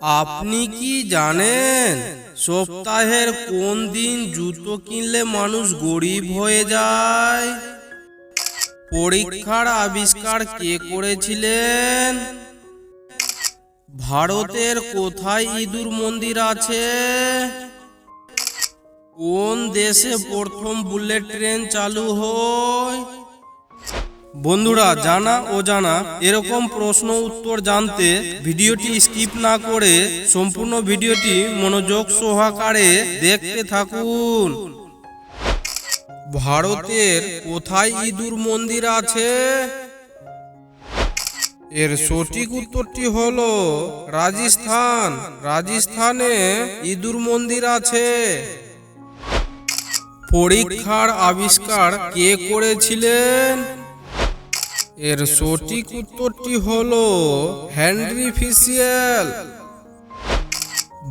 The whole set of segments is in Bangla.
আপনি কি জানেন সপ্তাহের কোন দিন জুতো কিনলে মানুষ গরিব হয়ে যায়? পরীক্ষার আবিষ্কার কে করেছিলেন? ভারতের কোথায় ইঁদুর মন্দির আছে? কোন দেশে প্রথম বুলেট ট্রেন চালু হয়? বন্ধুরা, জানা অজানা এরকম প্রশ্ন উত্তর জানতে ভিডিওটি স্কিপ না করে সম্পূর্ণ ভিডিওটি মনোযোগ সহকারে দেখতে থাকুন। ভারতের কোথায় ইঁদুর মন্দির আছে? এর সঠিক উত্তরটি হলো রাজস্থান। রাজস্থানে ইঁদুর মন্দির আছে। পরীক্ষার আবিষ্কার কে করেছিলেন? এর সঠিক উত্তরটি হলো হেনরি ফিশেল।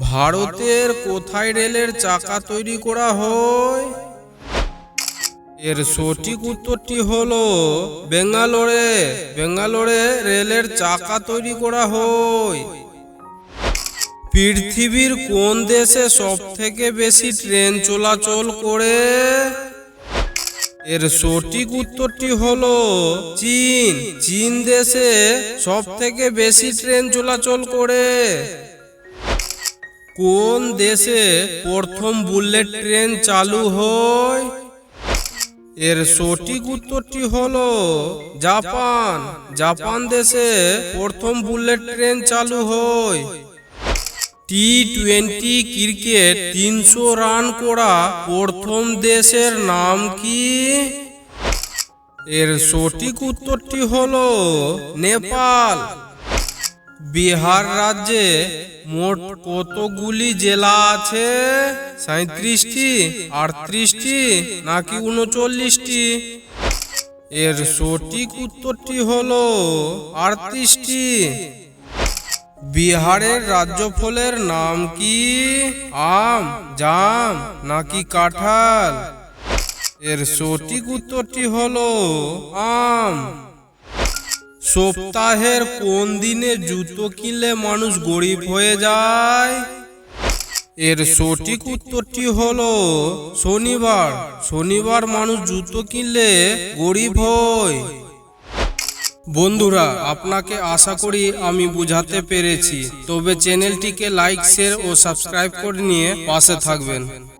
ভারতের কোথায় রেলের চাকা তৈরি করা হয়? এর সঠিক উত্তরটি হলো বেঙ্গালোরে। বেঙ্গালোরে রেলের চাকা তৈরি করা হয়। পৃথিবীর কোন দেশে সবথেকে বেশি ট্রেন চলাচল করে? এর সঠিক উত্তরটি হলো চীন। চীন দেশে সবথেকে বেশি ট্রেন চলাচল করে। কোন দেশে প্রথম বুলেট ট্রেন চালু হয়? এর সঠিক উত্তরটি হলো জাপান। জাপান দেশে প্রথম বুলেট ট্রেন চালু হয়। টি-20 ক্রিকেট 300 রান করা প্রথম দেশের নাম কি? এর সঠিক উত্তরটি হলো নেপাল। বিহার রাজ্যে মোট কতগুলি জেলা আছে? 37টি, 38টি নাকি 39টি? এর সঠিক উত্তরটি হলো 38টি। বিহারের রাজ্য ফলের নাম কি? আম, জাম নাকি কাঁঠাল? এর সঠিক উত্তরটি হলো আম। সপ্তাহের কোন দিনে জুতো কিনলে মানুষ গরিব হয়ে যায়? এর সঠিক উত্তরটি হলো শনিবার। শনিবার মানুষ জুতো কিনলে গরিব হয়। বন্ধুরা, আপনাকে আশা করি আমি বুঝাতে পেরেছি। তবে চ্যানেলটিকে লাইক, শেয়ার ও সাবস্ক্রাইব করে নিয়ে পাশে থাকবেন।